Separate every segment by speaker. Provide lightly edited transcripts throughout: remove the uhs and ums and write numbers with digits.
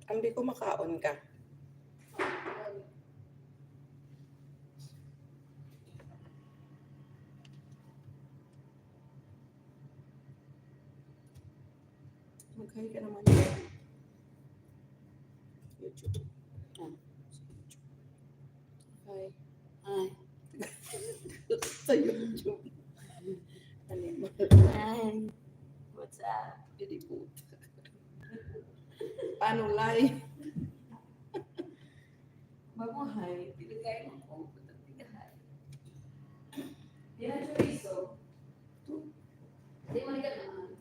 Speaker 1: Ambi ko makaon ka. Magkaya ka naman yan. YouTube. Hi.
Speaker 2: Hi.
Speaker 1: Sa YouTube. Animal.
Speaker 2: Hi. What's up?
Speaker 1: Very good. Paano live?
Speaker 2: Mabuhay. Pilagay mo ko. Putang tigahay. Yan ang chorizo. Hindi mo ligat naman.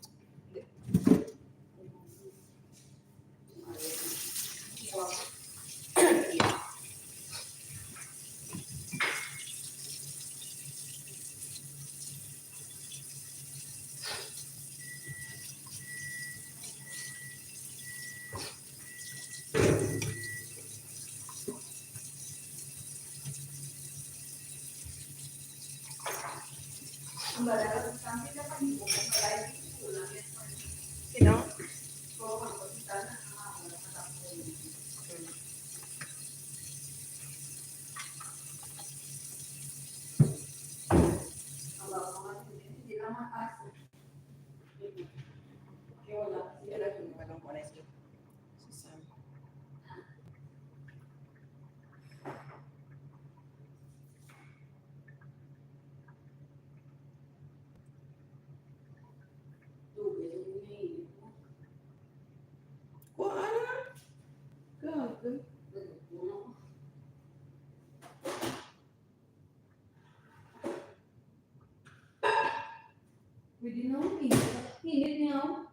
Speaker 1: Sino? Yan ang walang ko na si Sam. Kuha na. Gaga.
Speaker 2: Pwede na ako hinit niya ako.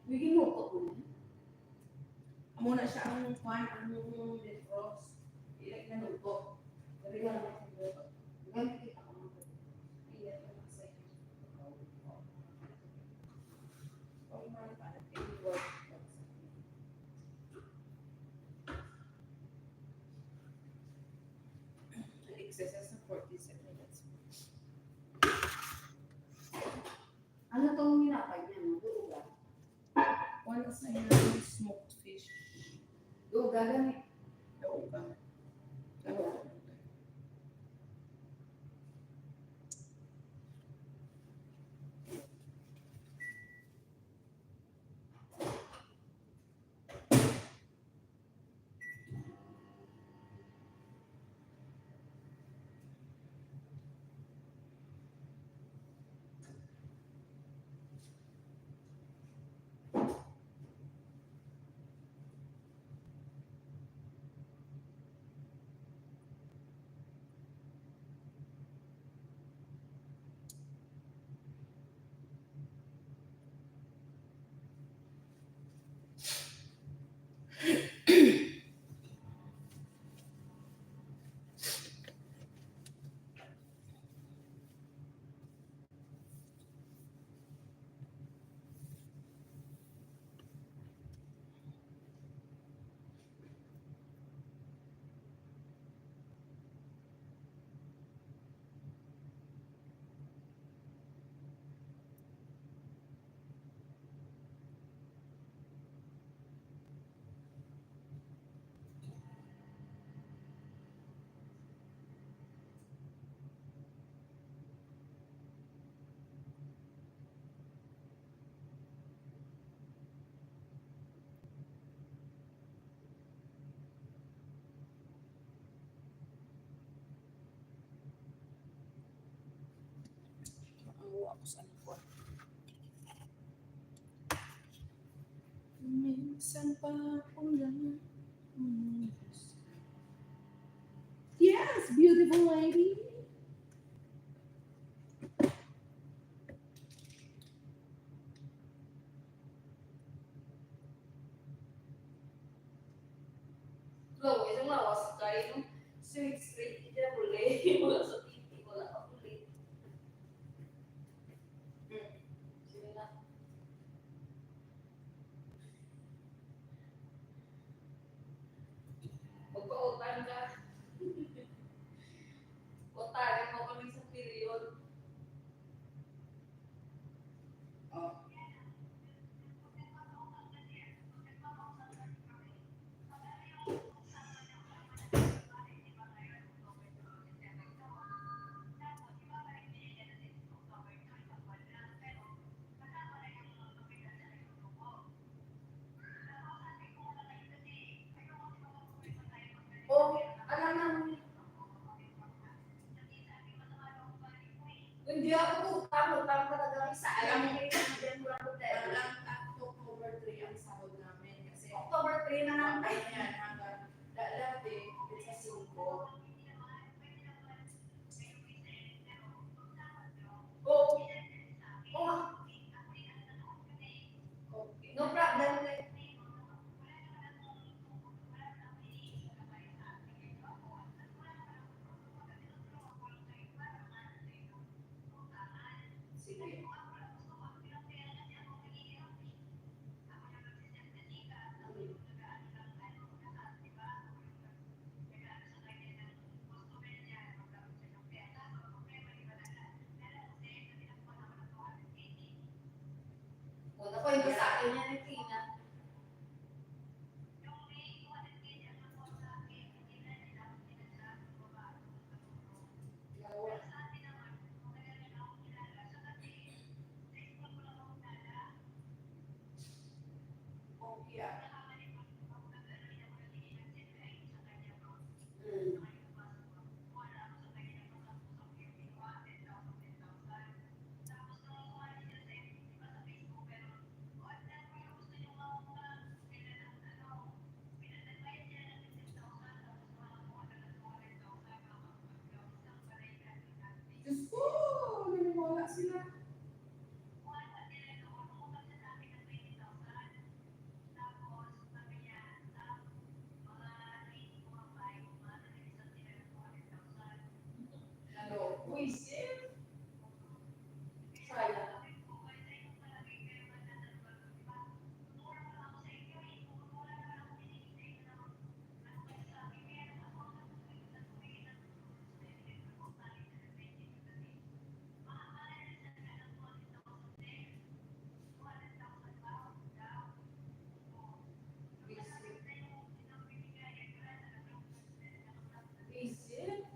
Speaker 2: Pwede mo ko po.
Speaker 1: Amo na siya ang kuhan, ang defrost. Ilagay na luto. Sabi nga naman sa luto.
Speaker 2: Gamit kita ko.
Speaker 1: Exercise na 47 minutes.
Speaker 2: Ano tong hinapay niya? Duga.
Speaker 1: One sa yung smoked fish.
Speaker 2: Duga gani.
Speaker 1: Dauga. Dauga. Buksan ko. Minsan pa ulan. Yes, beautiful lady.
Speaker 2: Loh, isang lawas kayo nung sweet hindi boleh. Wala sa TV, wala ka boleh. Sige na. Magpa-utang ka. Utangin mo kami sa period.
Speaker 1: Oh.
Speaker 2: Oh, alam na. Hindi ako utang talaga sa alam mo din mo lang hotel.
Speaker 1: Parang October 3 ang sahod namin kasi
Speaker 2: October 3 na lang tayo.
Speaker 1: yan hanggang dati it's a 5.
Speaker 2: Oh, oh,
Speaker 1: Okay.
Speaker 2: no problem.
Speaker 1: Sige.
Speaker 2: Una ko yung sa akin yan ni Tina.
Speaker 1: Okay. Ah. Diyos ko, naniwala sila. Ano, buisit.
Speaker 2: Sayang.
Speaker 1: Buisit.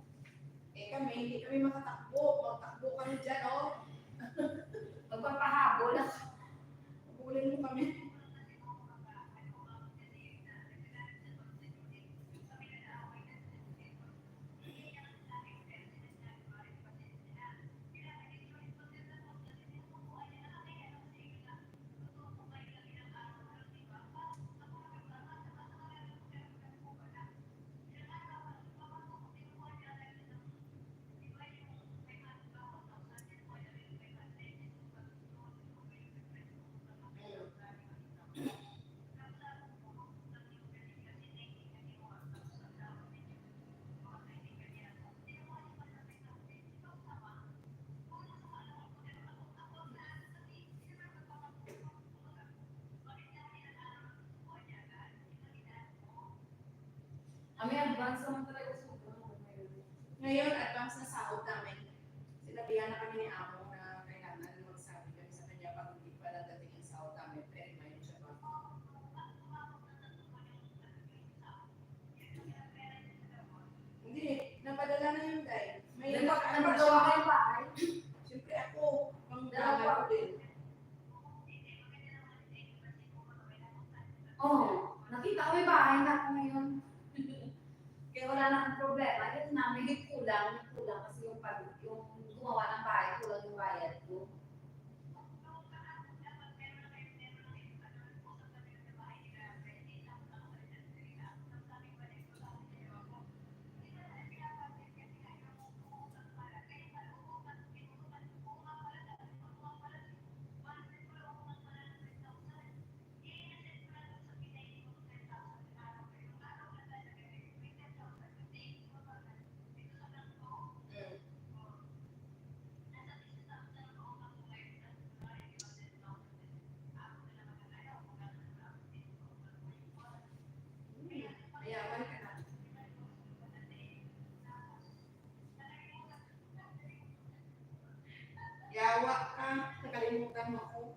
Speaker 1: Kami, hindi kami makatakbo. Magtakbo kami dyan, oh.
Speaker 2: Magpapahabol.
Speaker 1: Pulin mo kami.
Speaker 2: Kami advance naman talaga sa
Speaker 1: Ngayon, advance na sahod namin. Sinabihan na kami ni Amo na kailangan magsabi kami sa kanya pag hindi pa nadating ang sahod namin. Pero mayroon siya pa. Hindi, napadala na yun dahil. May
Speaker 2: Nagpagawa kayo bahay?
Speaker 1: Siyempre ako, pang
Speaker 2: Dalawa.
Speaker 1: dalawa ko din.
Speaker 2: Oh, nakita ko yung bahay na ako ngayon. Kaya wala na akong problema. Yun namin, kulang kasi yung gumawa ng bahay, kulang yung bayad ko.
Speaker 1: Gawa ka, nakalimutan mo ako.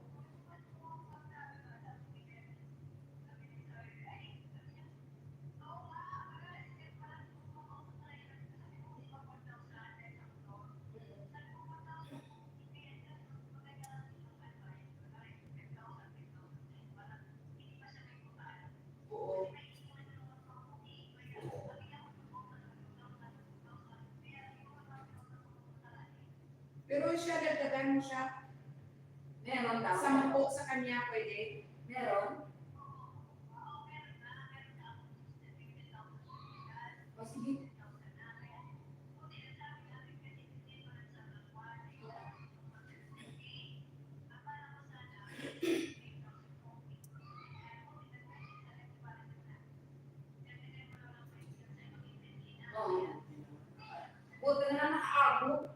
Speaker 1: Oo. Pero siya, dagdagan mo siya.
Speaker 2: Meron daw.
Speaker 1: 10 sa kanya, pwede.
Speaker 2: Meron? O sige. Oo. Buti na lang nakaabot.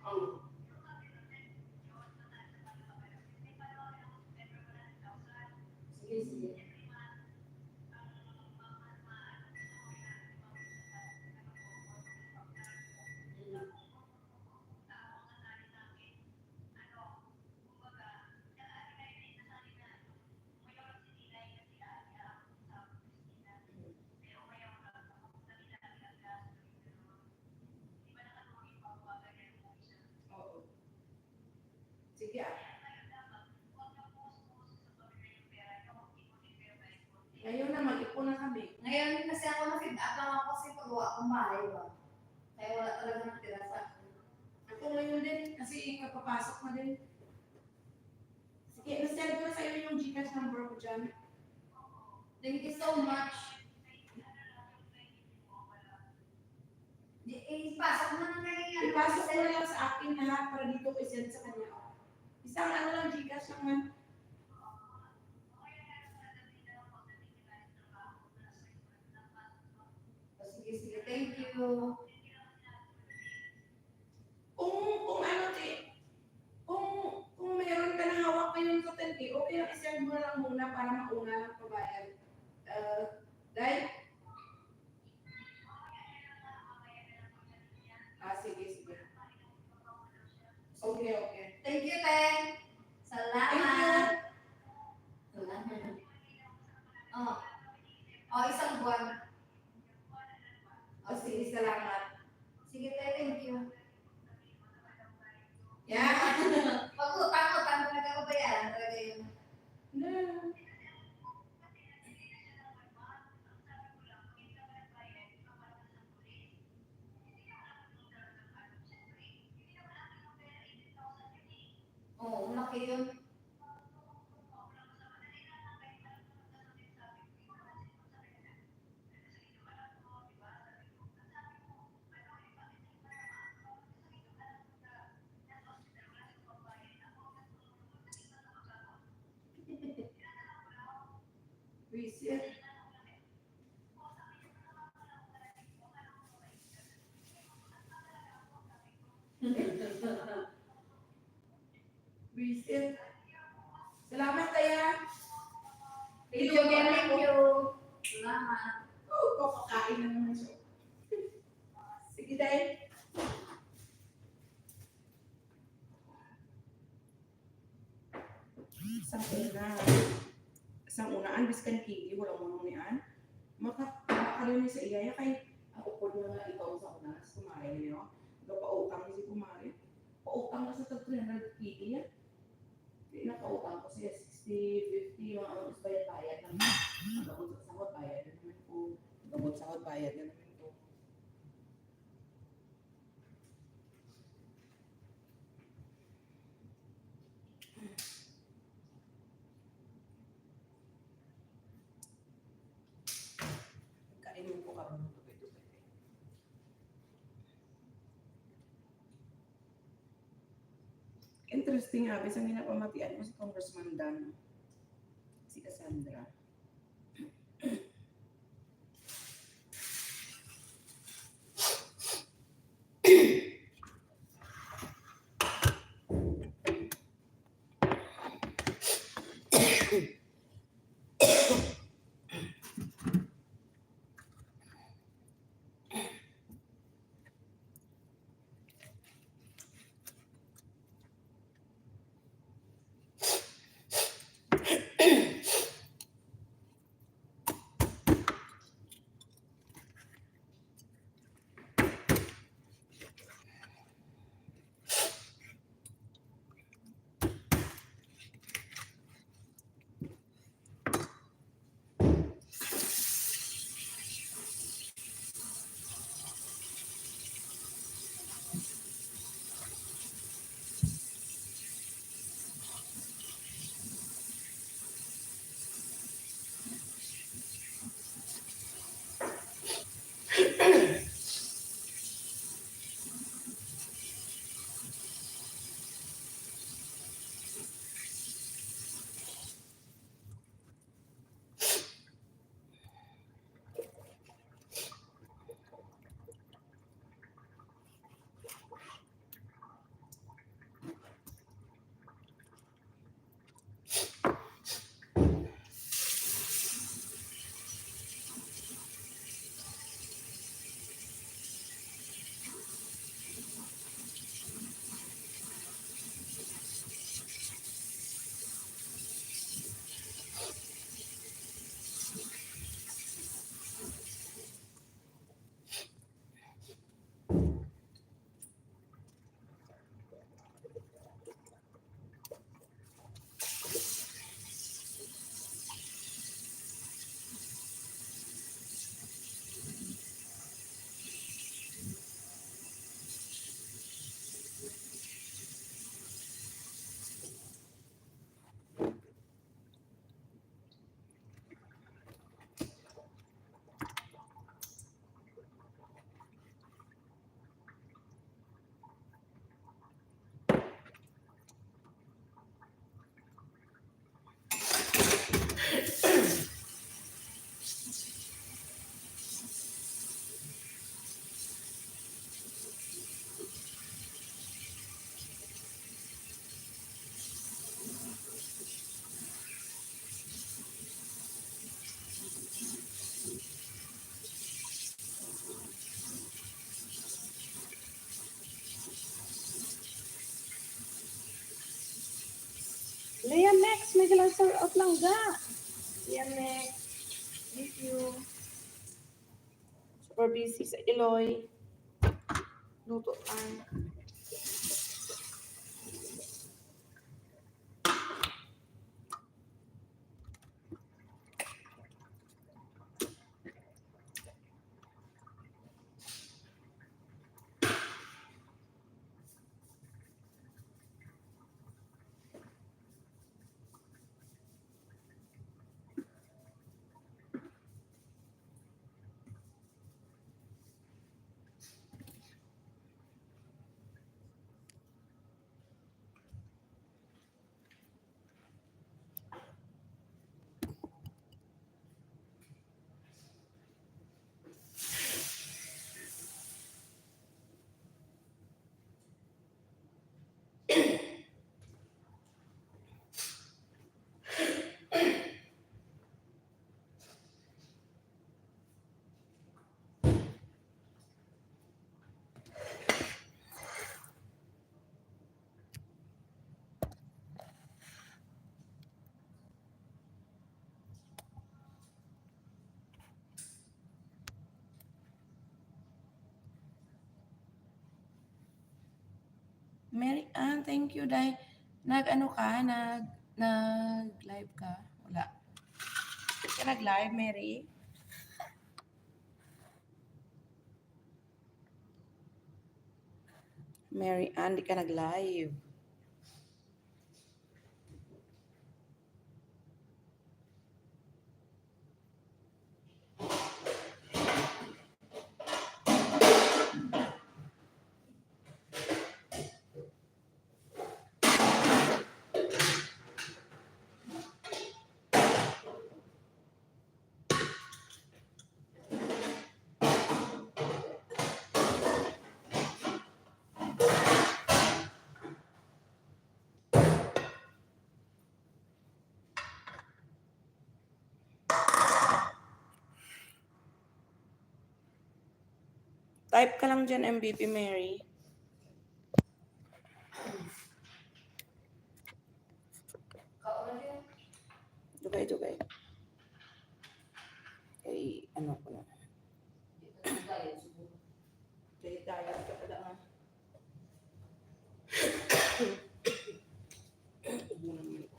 Speaker 2: Oo. Sige, sige.
Speaker 1: Oo. Sige ah. Ngayon na, mag-ipon na kami.
Speaker 2: Ngayon kasi ako na-feed up lang ako kasi pagawa akong bahay ba. Kaya wala talaga natira sa akin.
Speaker 1: Ako ngayon din, kasi kapapasok na din. Sige, nasend ko na sa'yo yung Gcash number ko dyan.
Speaker 2: Thank you so much. Ipasok mo na kay ano.
Speaker 1: Ipasok ko na lang sa akin lahat para dito ko isend sa kanya. Isang ano lang, Gcash naman.
Speaker 2: O, sige, sige. Thank you.
Speaker 1: Kung ano, kung meron ka na hawak ngayon sa 10K, okay lang isend mo na lang muna para mauna lang pabayad. Dahil, sige, sige. Okay, okay.
Speaker 2: Thank you, Ten. Salamat. Salamat. Oh. Oh, isang buwan.
Speaker 1: Sige, salamat.
Speaker 2: Sige, Ten. Thank you.
Speaker 1: Yeah.
Speaker 2: Pag utang-utang talaga ko bayaran talaga yun.
Speaker 1: No.
Speaker 2: Oo, laki yun.
Speaker 1: Visit. Visit. Salamat, Taya.
Speaker 2: Thank you, Ten. Thank you. Salamat.
Speaker 1: Kakain na naman siya. Sige, dahil. Isang unaan, biskan kigi, walang manong niyan. Makakaroon niya sa iya, kay ako po na nga ikaw sa una, sa kumari niyo. Pautang niya si kumari. Pautang na sa 300 kigi yan. Hindi na pautang ko siya, 60, 50, mga ano, bayad naman. Gabot sa sahod, bayad na naman po. Gabot sa sahod, bayad na naman po. Kainin ko karon ng tubig-tubig. Interesting nga, bisang ginapamatian mo si Congressman Dan, si Cassandra. Liam next, may galang sir out lang ga. Liam next. Thank you. Super busy sa Iloy. Luto tayo. Mary Ann, thank you dahil nag-ano ka, nag-live ka? Wala. Hindi ka nag-live, Mary? Mary Ann, di ka nag-live. Type ka lang dyan, MVP Mary.
Speaker 2: Kaulan yun.
Speaker 1: Dugay. Ay, ano ko na.
Speaker 2: Dito na tayo siguro.
Speaker 1: Diet ka pala nga. Ubo naman ako.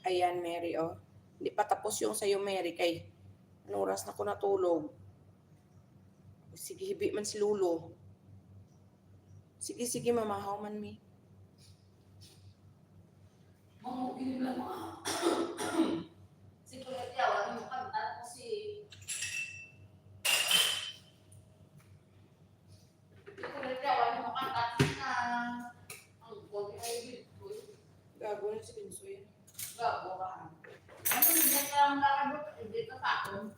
Speaker 1: Ayan, Mary, oh. Hindi pa tapos yung sa'yo, Mary, kay anong oras na ako natulog. Sige, hibi man si Lulo. Sige, mamahaw man mi.
Speaker 2: Mamugin lang mga. Si Kulit Yawan, yung kanta ko si Kulit Yawan, yung kanta na ang bogi ay dito.
Speaker 1: Gago na si Pinsoy.
Speaker 2: Gabo ka. Ano hindi ka lang nakabot, hindi ka sakon.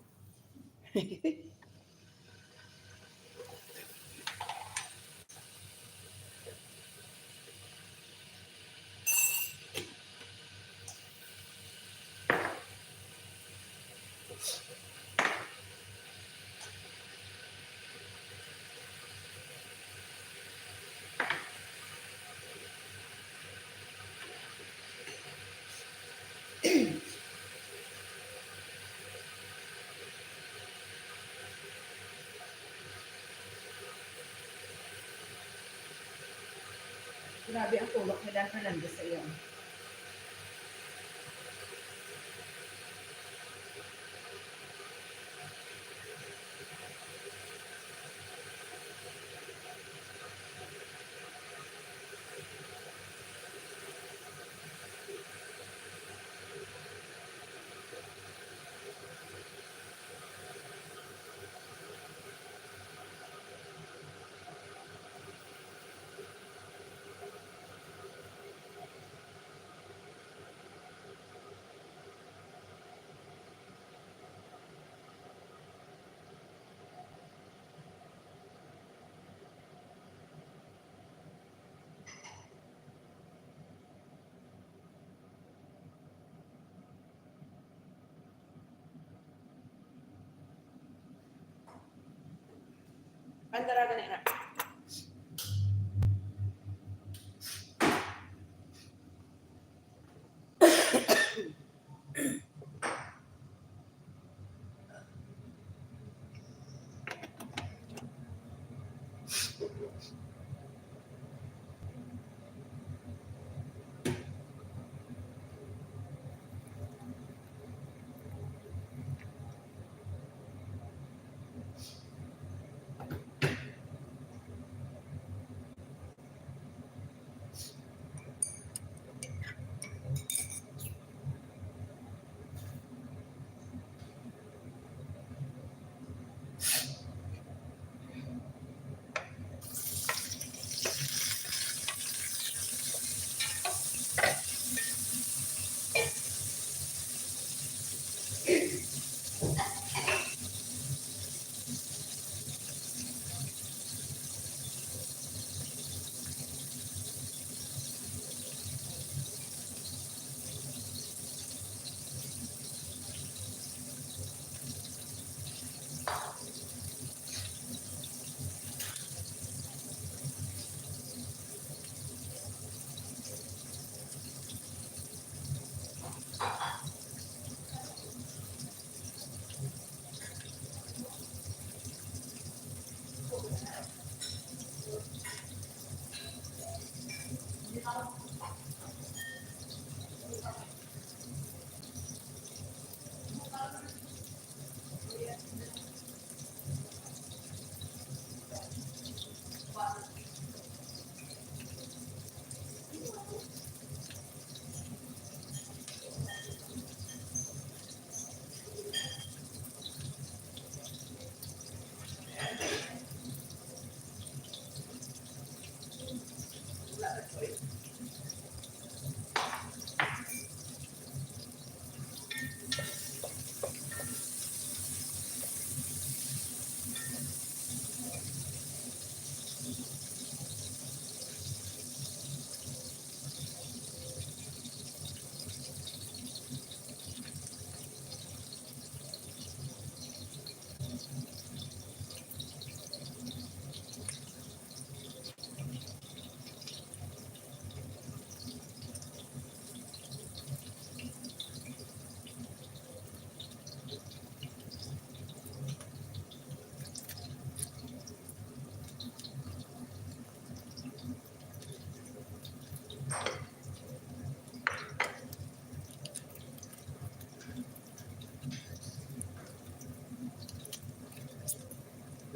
Speaker 1: Grabe ang tulok ni Dan Fernandez sa iyo. Andara gani na.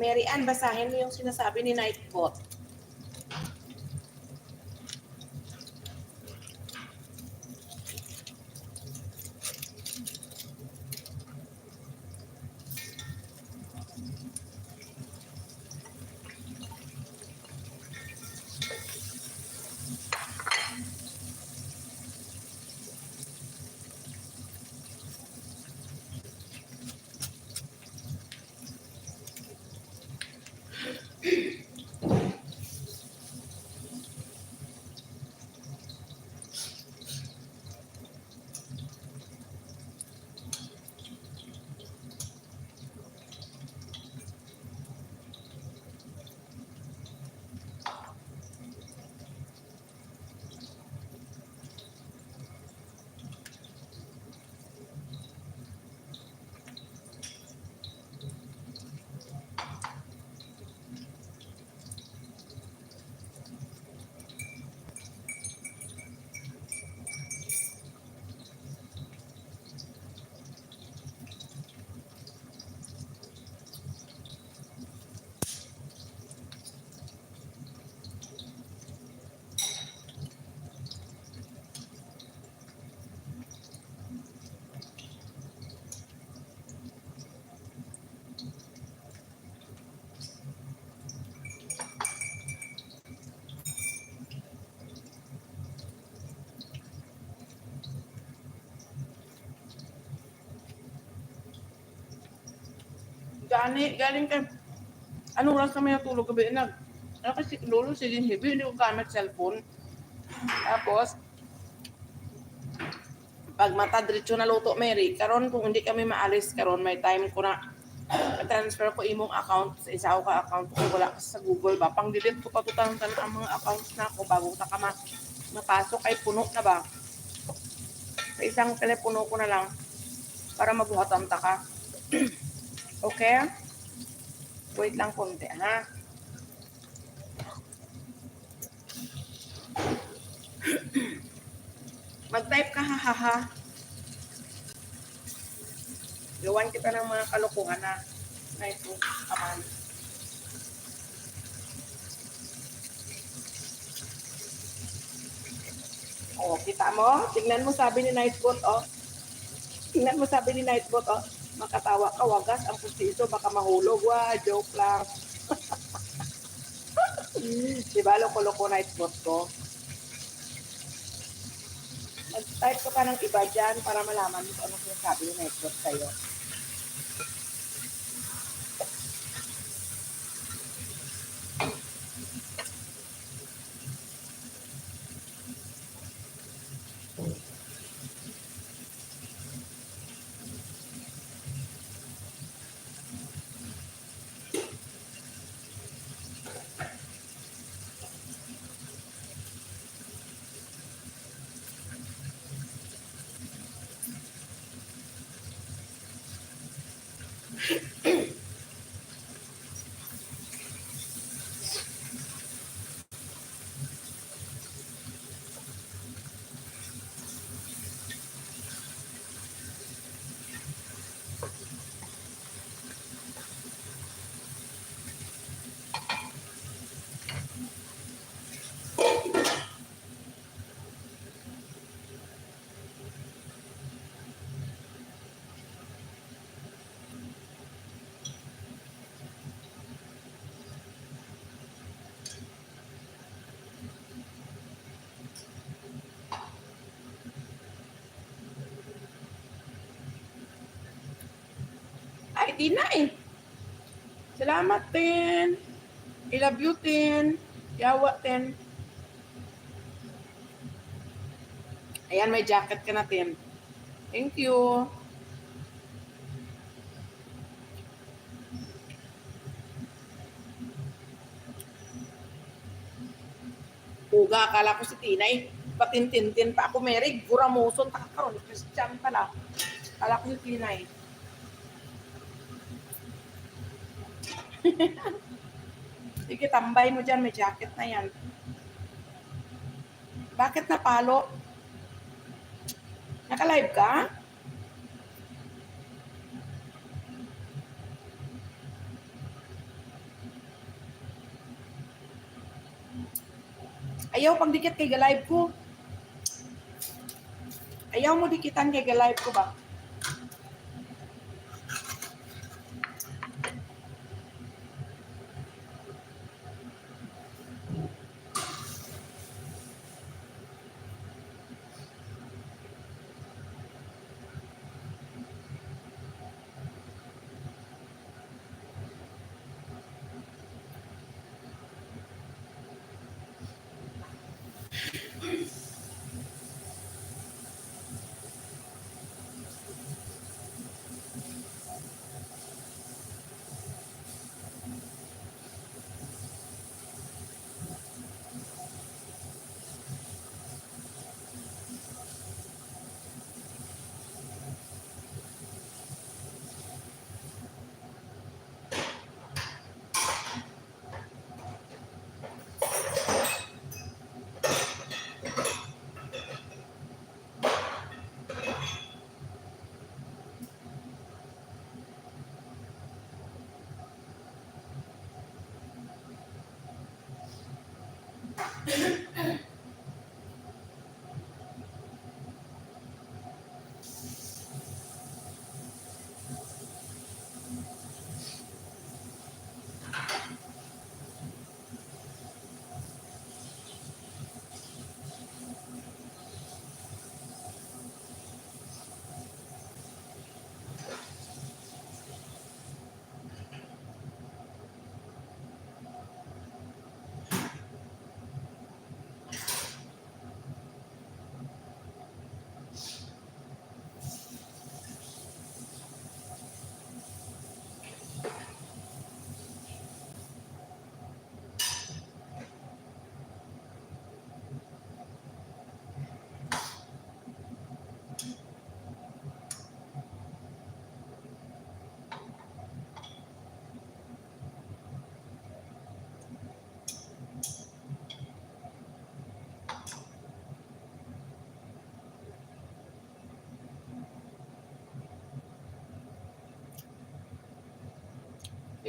Speaker 1: Mary Ann, basahin mo yung sinasabi ni Nightbot. Galing ka, anong oras kami natulog gabi? Kasi lolo, sige, hindi ko gamit cellphone. Tapos, pag mata diretso na luto, Mary, karon kung hindi kami maalis karon, may time ko na transfer ko imong account sa isa ko ka account ko wala ka sa Google ba. Pang delete ko pa tutang ang mga accounts na ako bago ta ka mapasok ay puno na ba. Sa isang telepono ko na lang para mabuhatan ta ka. Okay? Wait lang konti ha. Mag-type ka ha. Gawan kita ng mga kalokohan na ito, kaman. Oh, kita mo? Tingnan mo sabi ni Nightbot, oh. Tingnan mo sabi ni Nightbot, oh. Makatawa ka, wagas ang pustiso, baka mahulog. Wah, joke lang. Diba, loko-loko Nightbot ko? Mag-type ko ka ng iba dyan para malaman mo kung ano sinasabi ni Nightbot sa'yo. Ay, di na eh. Salamat, Tin. I love you, Tin. Yawa, Tin. Ayan, may jacket ka na, Tin. Thank you. Uga, akala ko si Tinay. Patintintin pa ako, Mary. Guramuson, takakaroon. Christian pala. Akala ko si Tinay. Sige, tambay mo dyan. May jacket na yan. Bakit napalo? Naka-live ka? Ayaw pag dikit kay ga-live ko. Ayaw mo dikitan kay ga-live ko ba?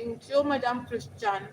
Speaker 1: Thank you, Madam Christian.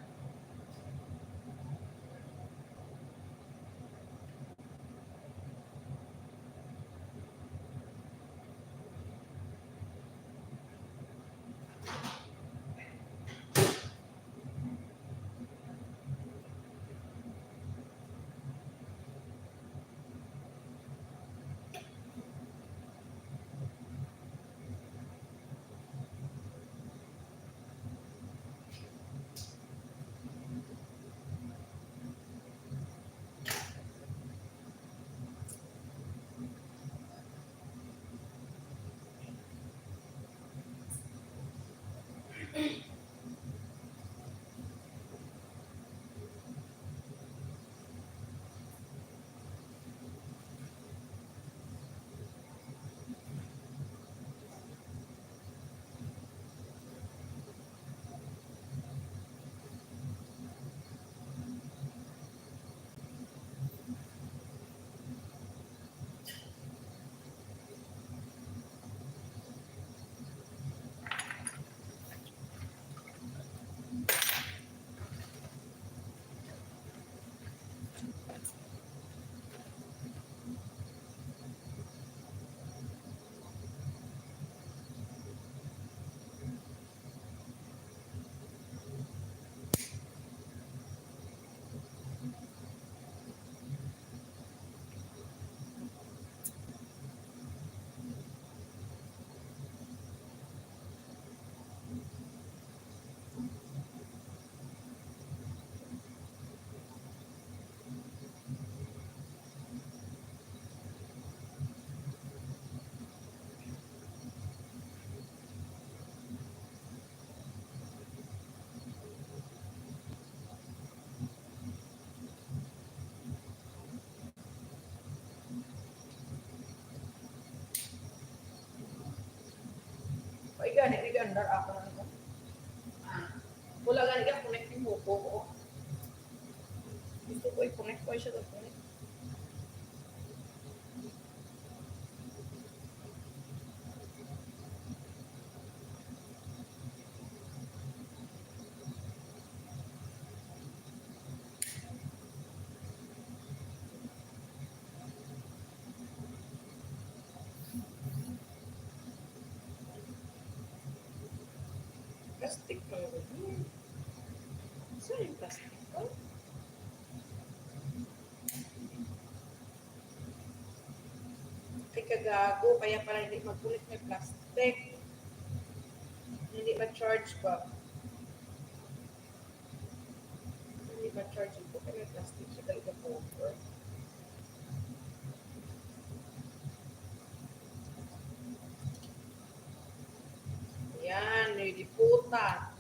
Speaker 1: Ay, gani, gandar ako na ito. Wala gani ka, connect yung buko ko. Gusto ko i-connect ko siya sa connect. Plastic mo yun. Saan yung plastic ko? Ay, kagago. Kaya pala hindi mag-connect may plastic. Hindi ma-charge ba? Hindi ma-charge ito. Kaya may plastic siya talaga cover. Yan, ready puta.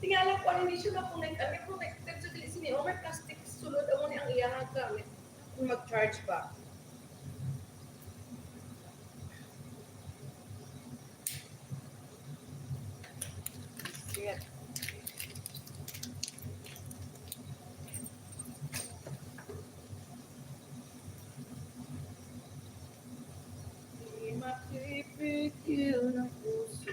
Speaker 1: Tingala ko ano hindi siya na-connect. Ano connected sa dili sini. O may plastic sulod mo ni ang iyang gamit. Kung mag-charge ba? Shit. Di makipigil ng puso.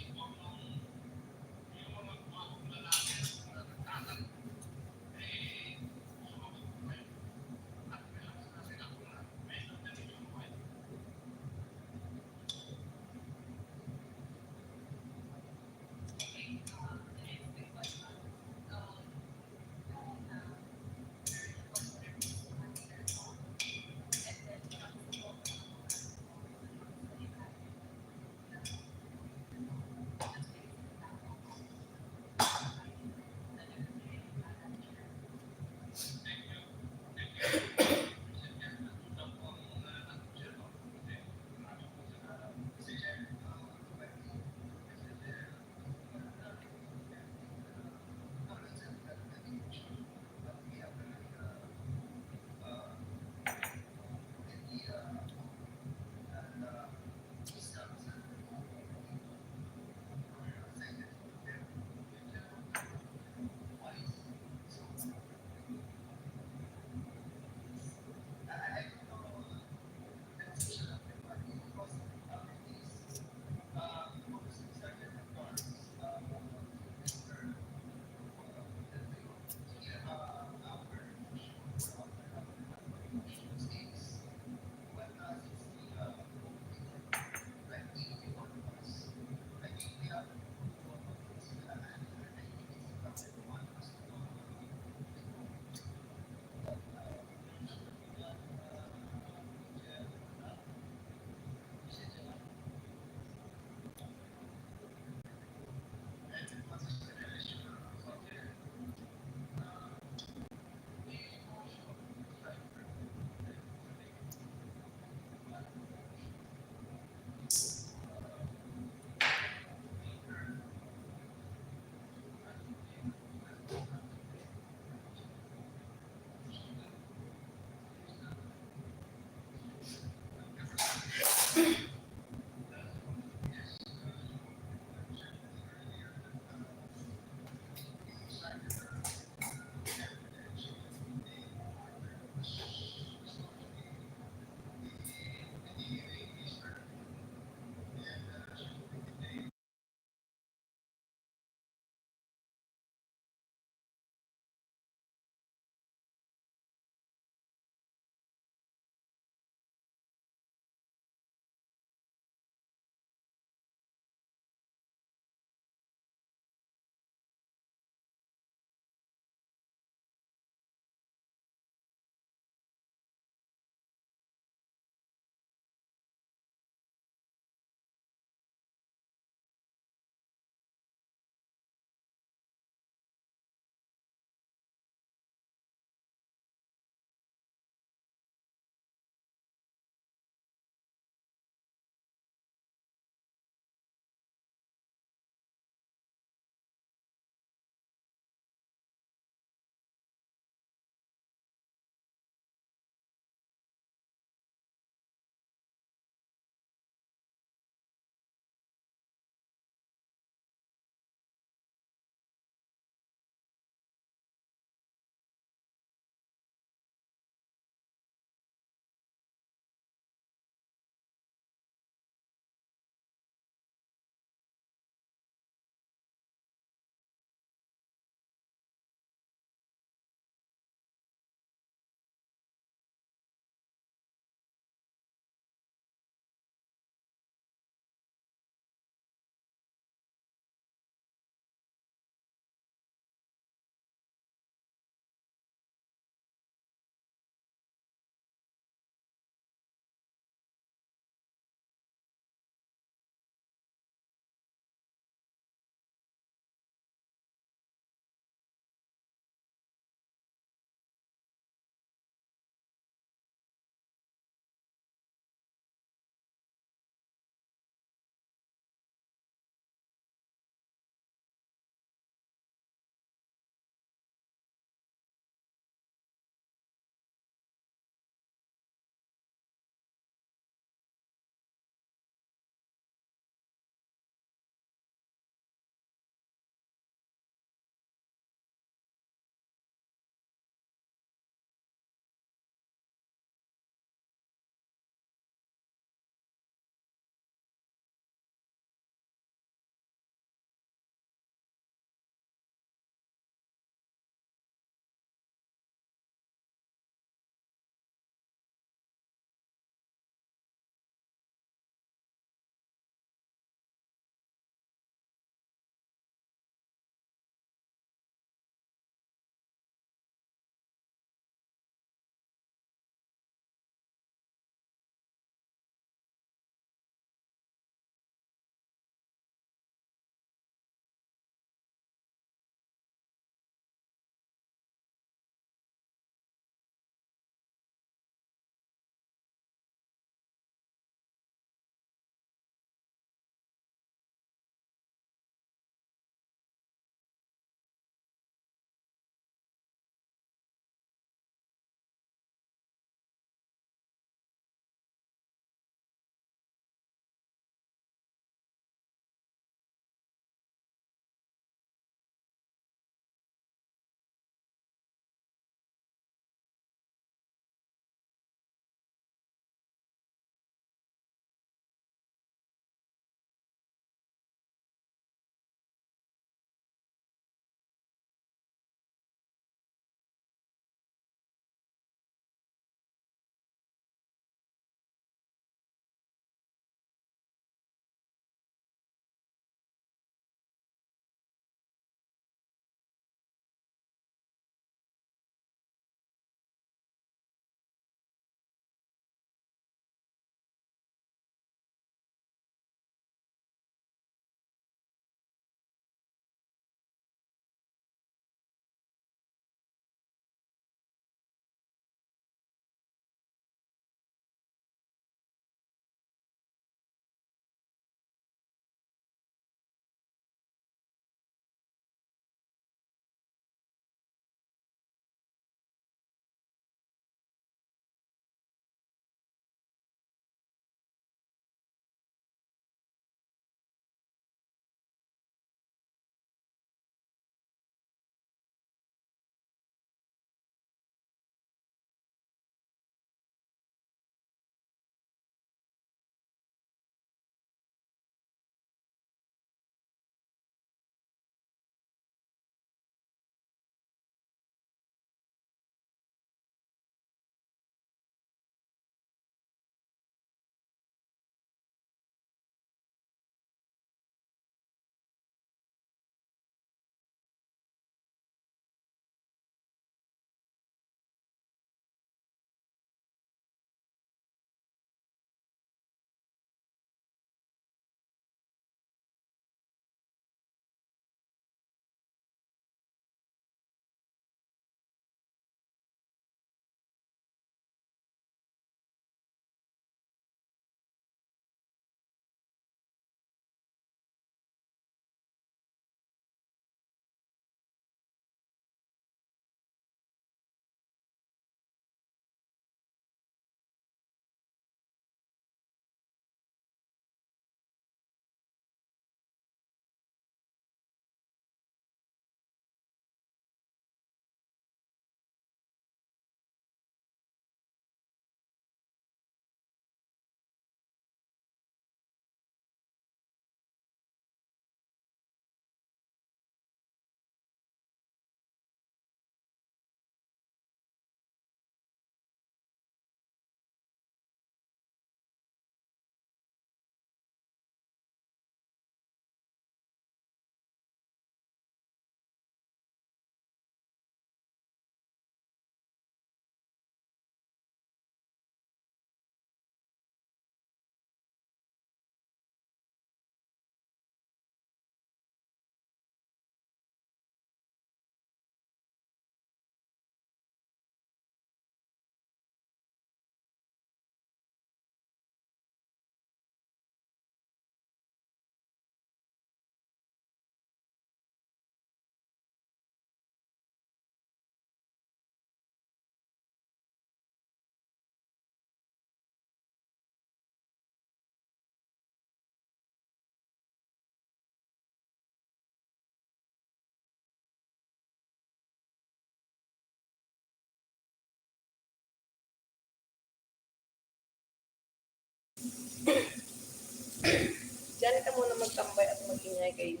Speaker 3: Diyan ka muna magtambay at mag-ingay kayo.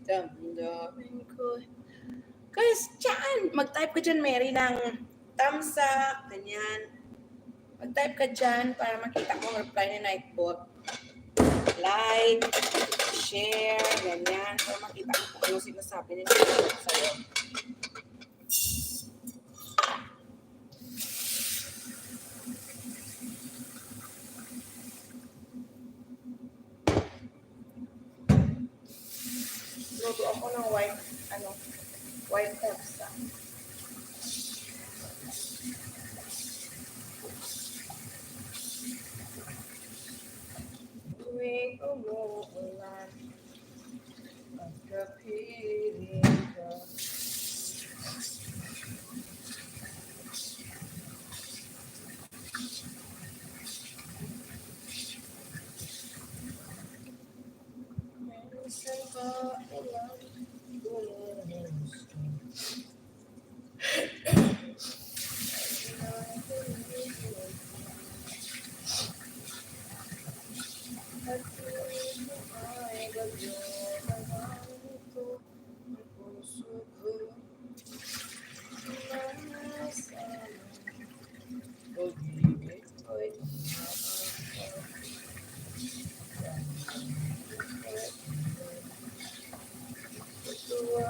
Speaker 3: Damdamin ko. Guys, dyan! Mag-type ka dyan, Mary, ng thumbs up, ganyan. Mag-type ka dyan para makita mo ang reply ni Nightbot. Like, share, ganyan. Para makita mo kung ano sinasabi ni Nightbot sa'yo. Luto ako ng white pepsa. Tuwing umuulan, pagkapiling ka. Minsan pa ulan, at ay bagyo naman ito ang puso ko. Nasaan pag-ibig ko'y tuwa.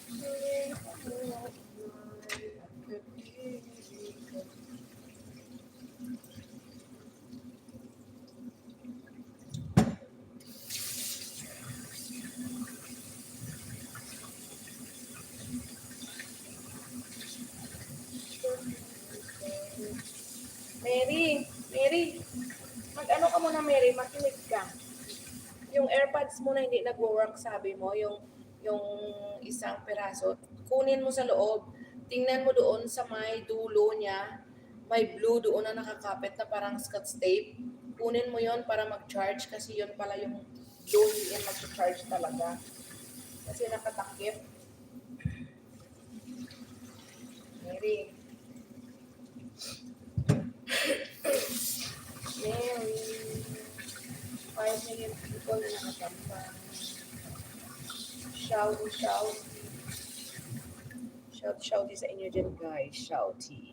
Speaker 3: Tuwing umuulan at pag-ibig ka. Mary, mag-ano ka muna, Mary, makinig ka. Yung AirPods mo na hindi nagwo-work, sabi mo, yung isang peraso, kunin mo sa loob. Tingnan mo doon sa may dulo niya, may blue doon na nakakapit na parang scotch tape. Kunin mo yon para mag-charge kasi yon pala yung blue, hindi yan mag-charge talaga. Kasi nakatakip. Mary. Mary. 5 million people na nakatambang. Shouty sa inyo dyan, guys. Shouty.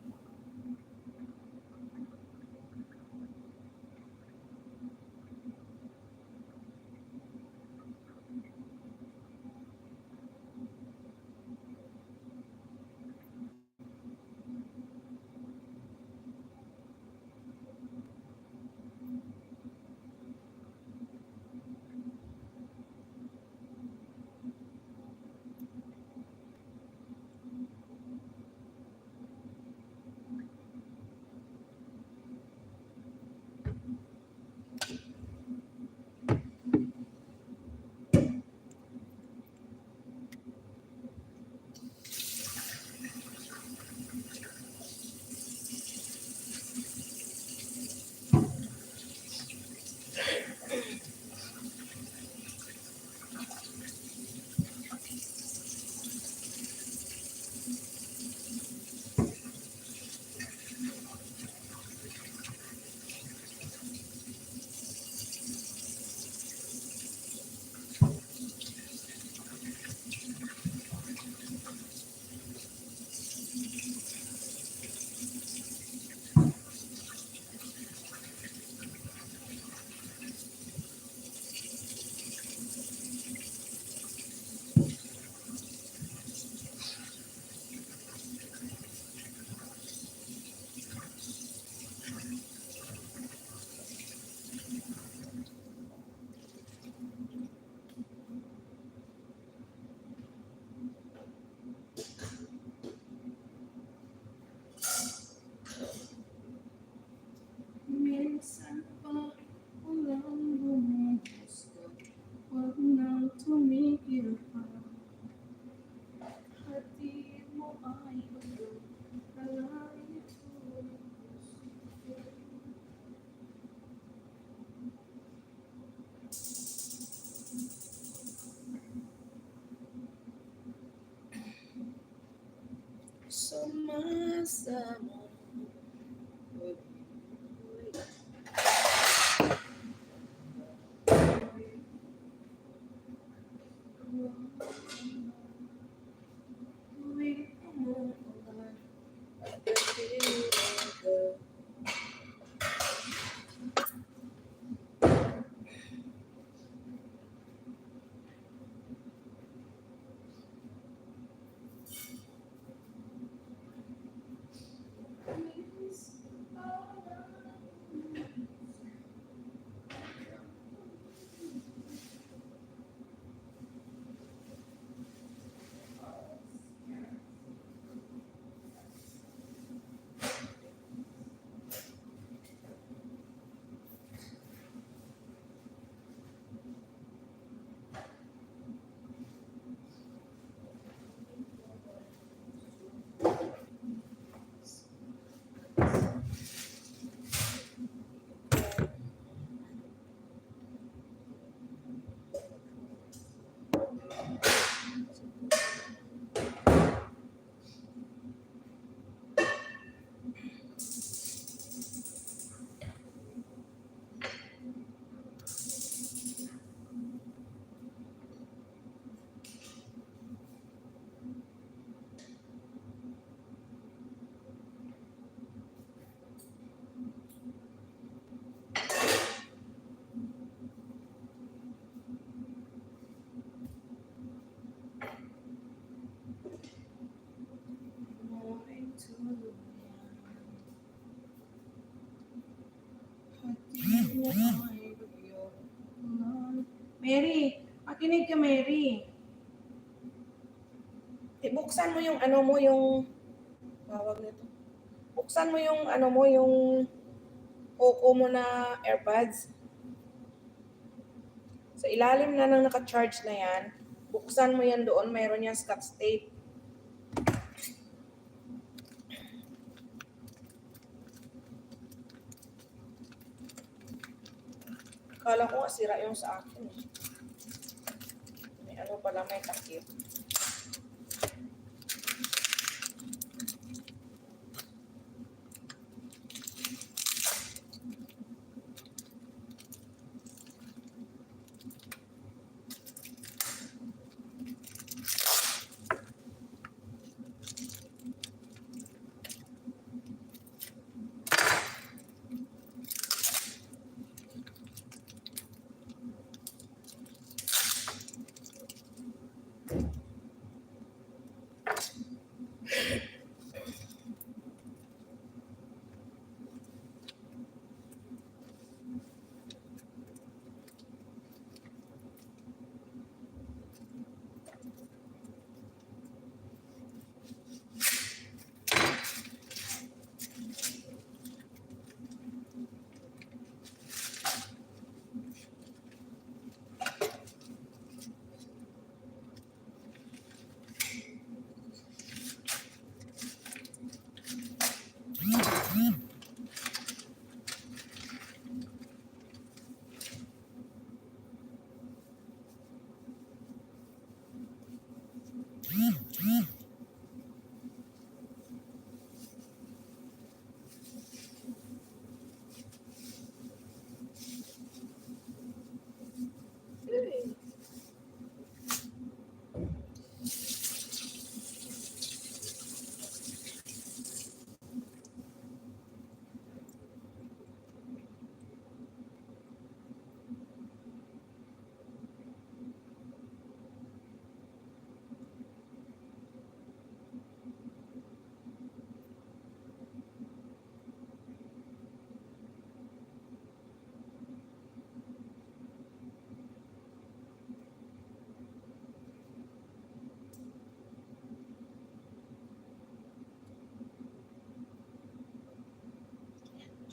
Speaker 3: sumasamo.
Speaker 1: Mary, makinig ka, Mary.
Speaker 3: Buksan mo yung ano mo, yung tawag nito. Buksan mo yung ano mo, yung Poco mo na AirPods. Sa ilalim na ng naka-charge na yan, buksan mo yan doon, mayroon yan scotch tape. Kala ko nga sira yung sa akin. May ano pala, may takip.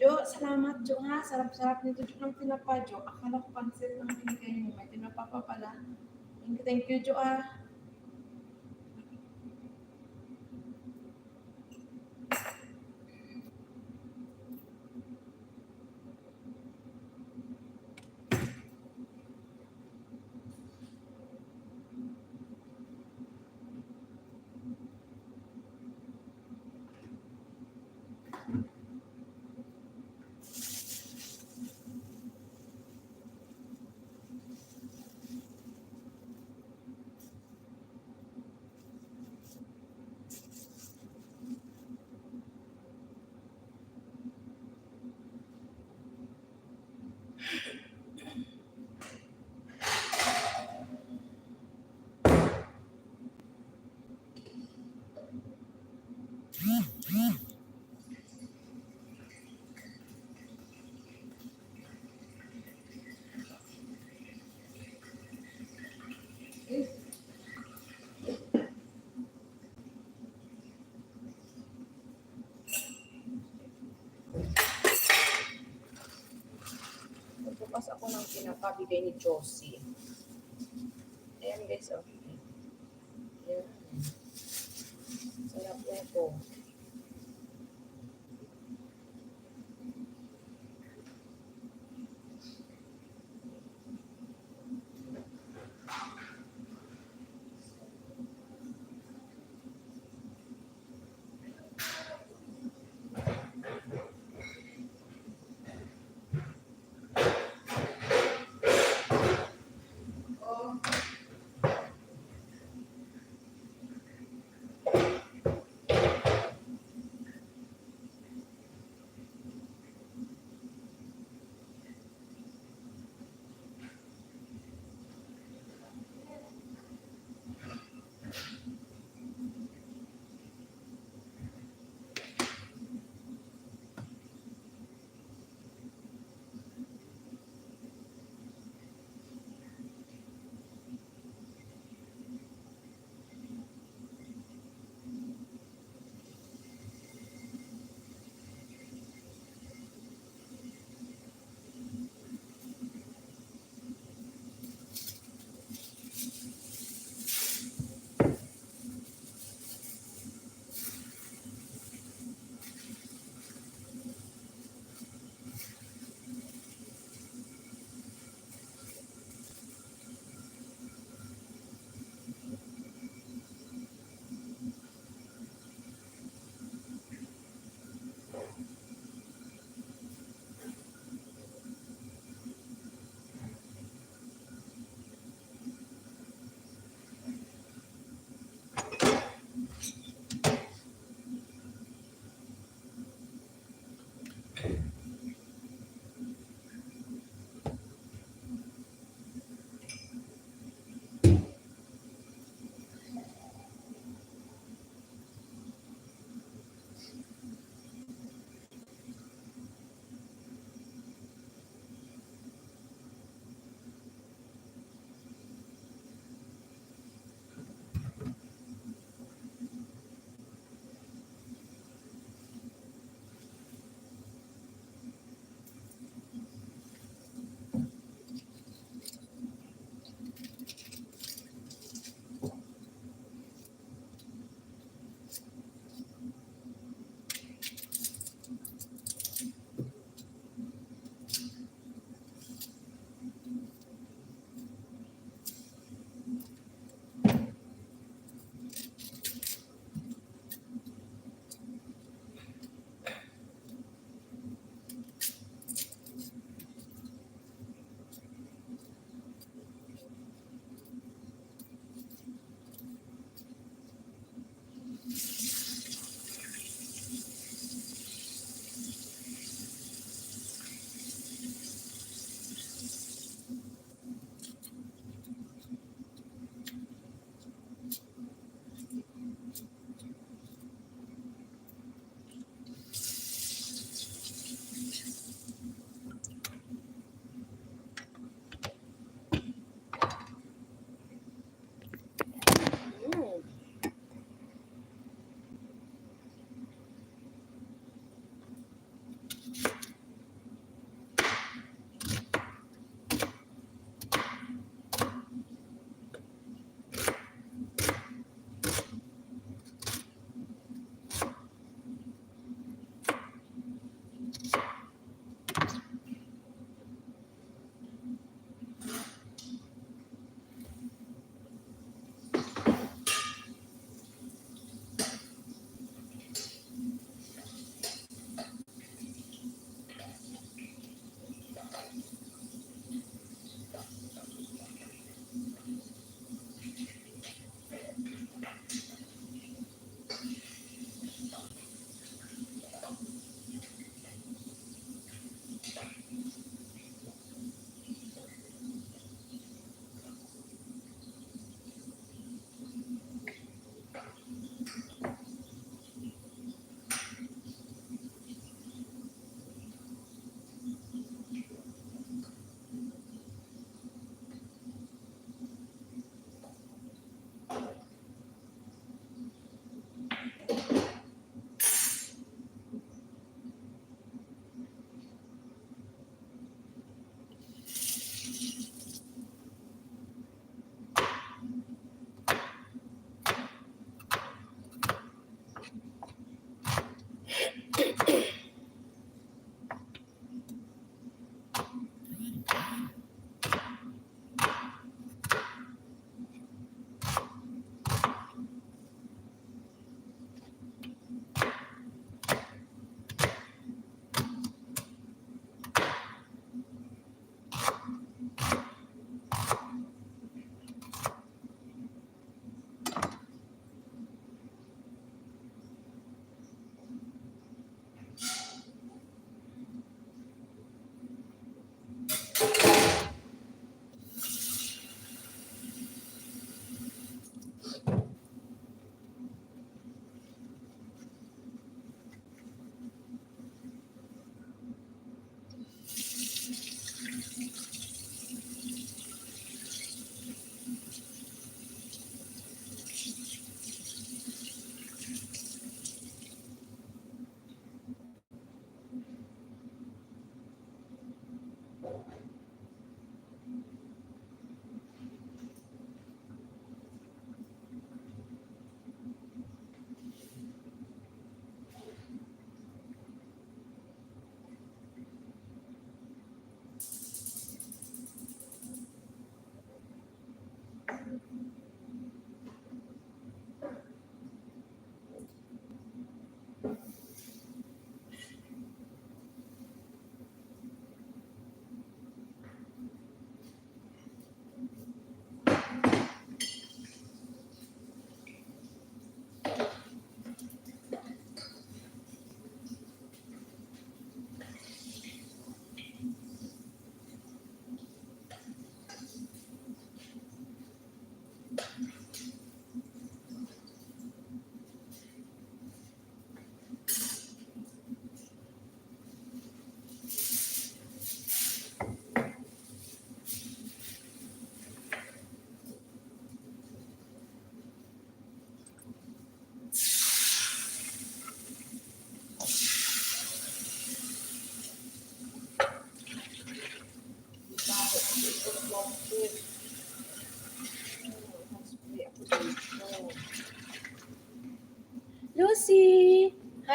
Speaker 3: Jo, salamat Jo ha. Sarap-sarap nito Jo ng tinapa Jo. Akala ko pansit ang binigay mo. May tinapa pa pala. Thank you Jo ah. pinapabigay ni Josie. Ayan guys, oh. Ayan. Sarap na ito.
Speaker 2: Oh,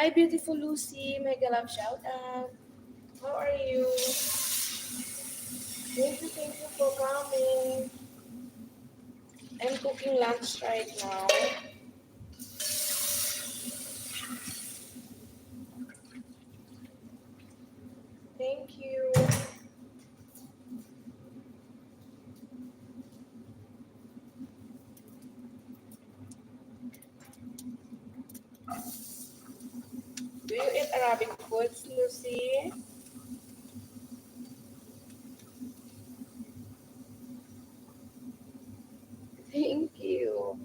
Speaker 3: Hi, beautiful Lucy. Mega love shout out. How are you? Thank you for coming. I'm cooking lunch right now. Thank you. Do you eat Arabic foods, Lucy? Thank you.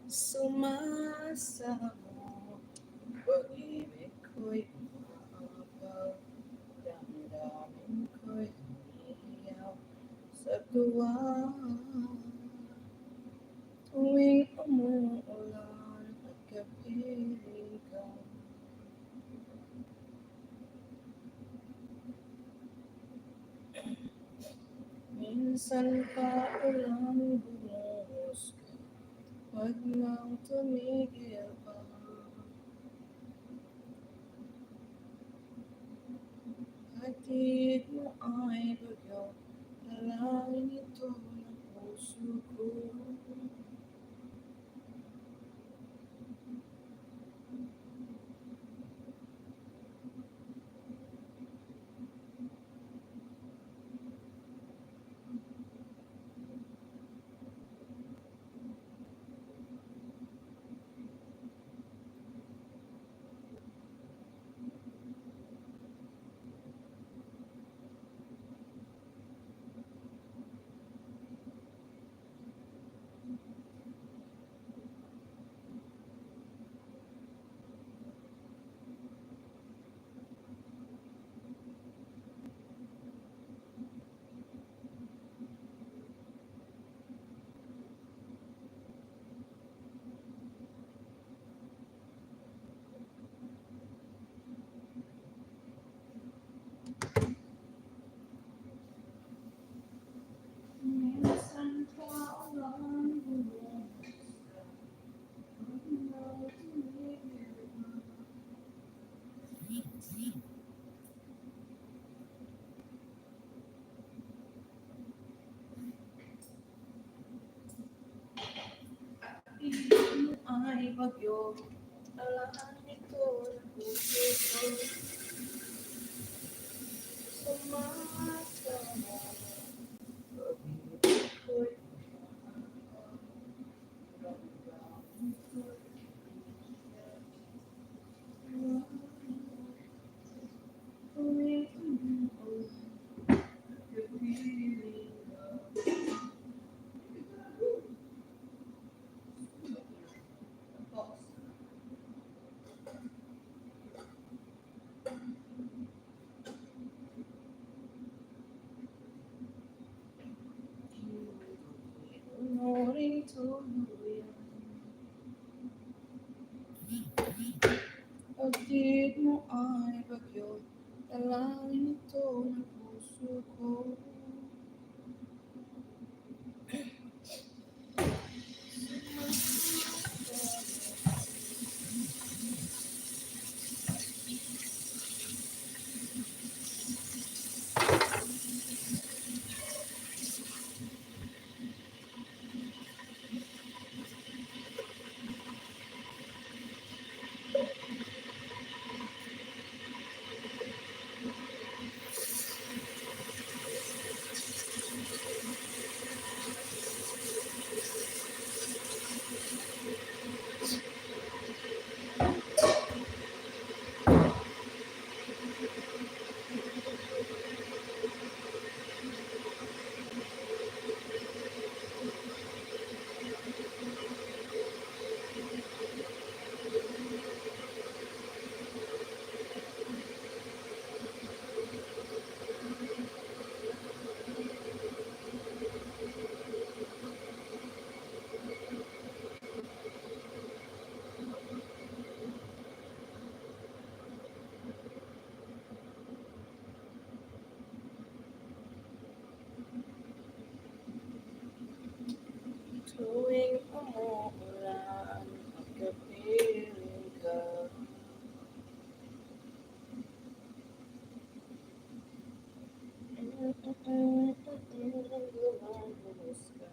Speaker 3: Sumasamo, pag-ibig ko'y umaapaw, damdamin ko'y umiiyaw sa tuwa. Tuwing umuulan at kapiling ka, minsan pa ulan bumuhos ka, wag nang tumigil pa. Hatid mo ay bagyo, dalangin ito ng puso ko. Minsan pa ulan bumuhos ka, wag nang tumigil pa. Hatid mo ay bagyo, dalangin ito ng puso ko. Sumasamo, pag-ibig ko'y umaapaw, damdamin ko'y umiiyaw sa tuwa. Tuwing umuulan at kapiling ka, inuring tuluyan. Hatid mo ay bagyo, dalangin ito ng puso ko. Tuwing umuulan at kapiling ka, bumuhos ka.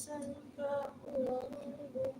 Speaker 3: Saan ka ulang bumas?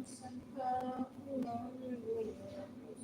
Speaker 3: Saan ka ulang bumas?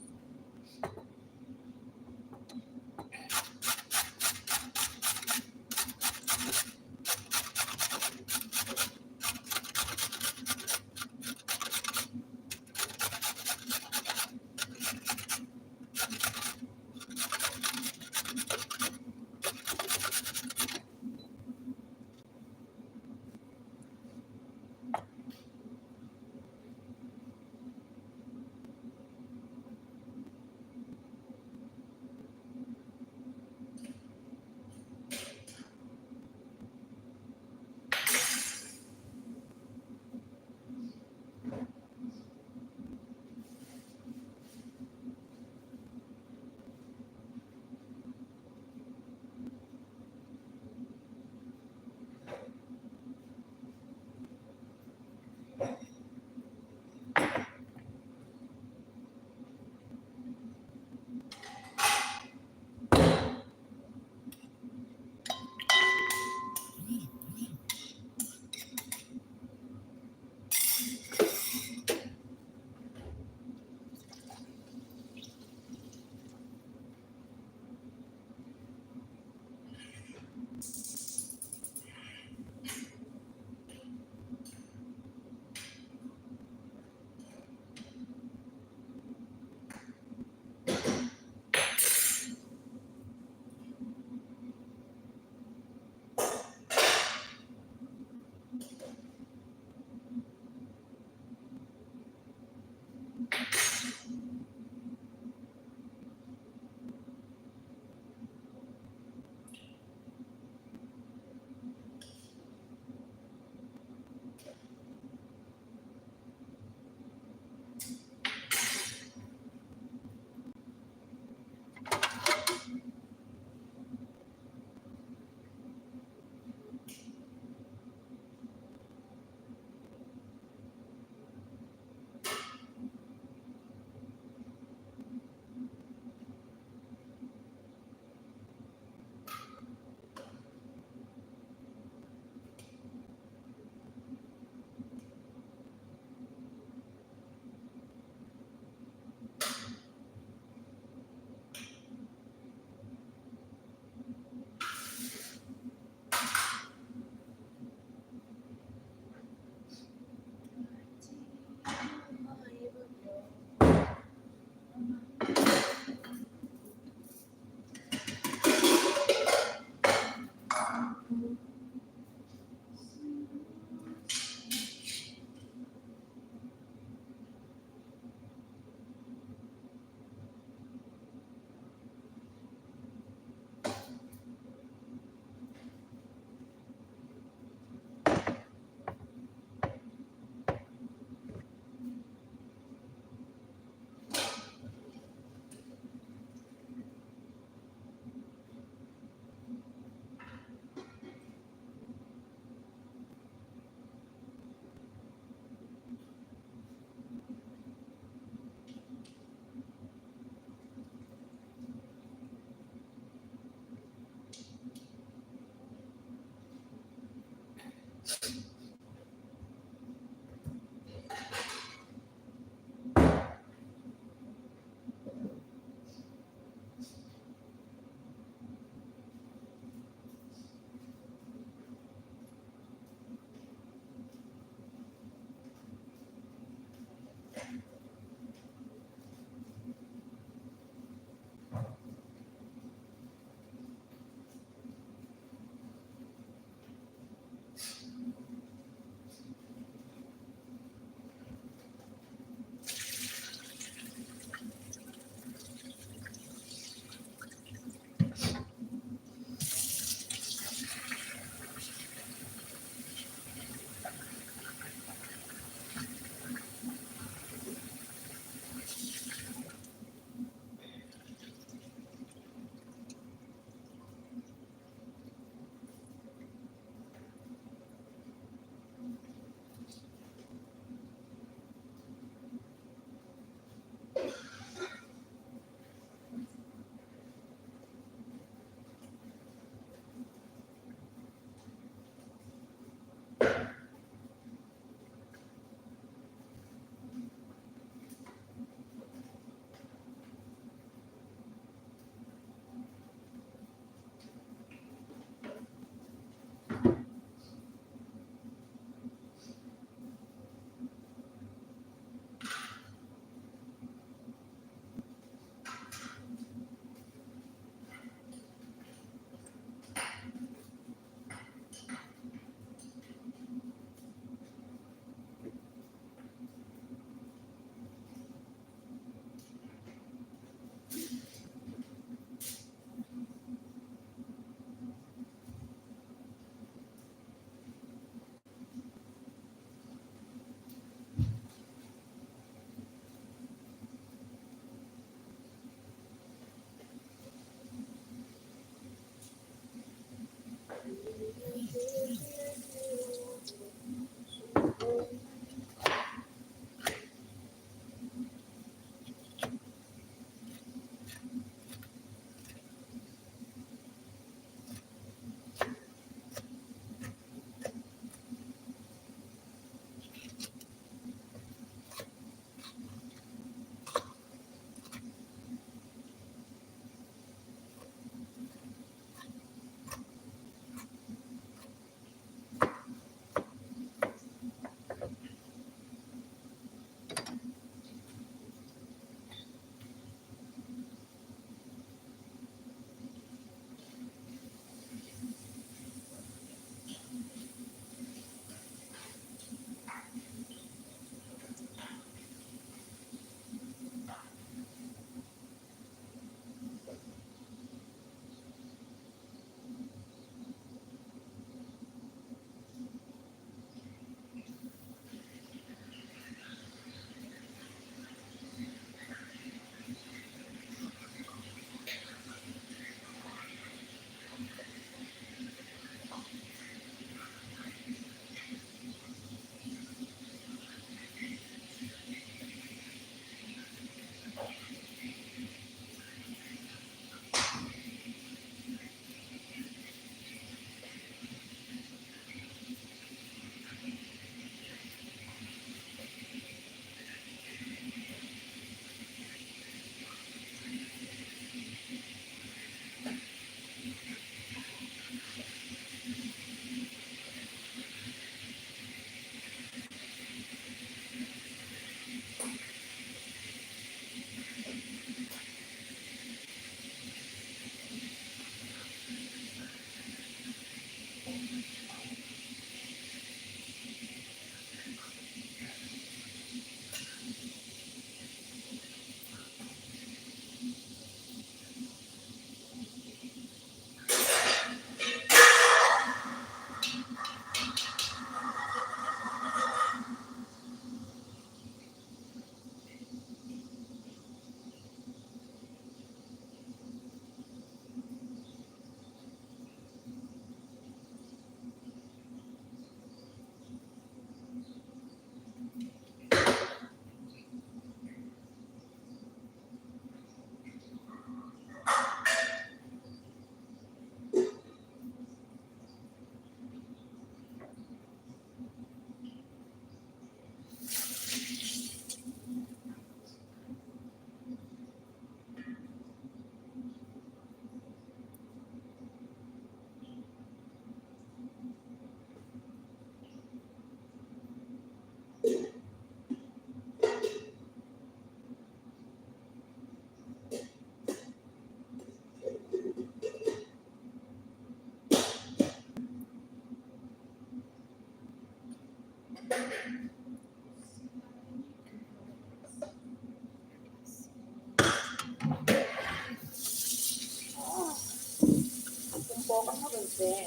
Speaker 3: Vamos din.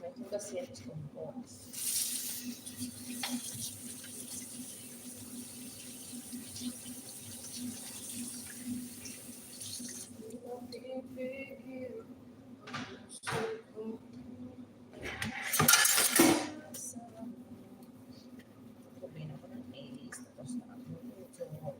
Speaker 3: May kasi gusto ko. Sabihin ako ng A-list. Tapos na ako.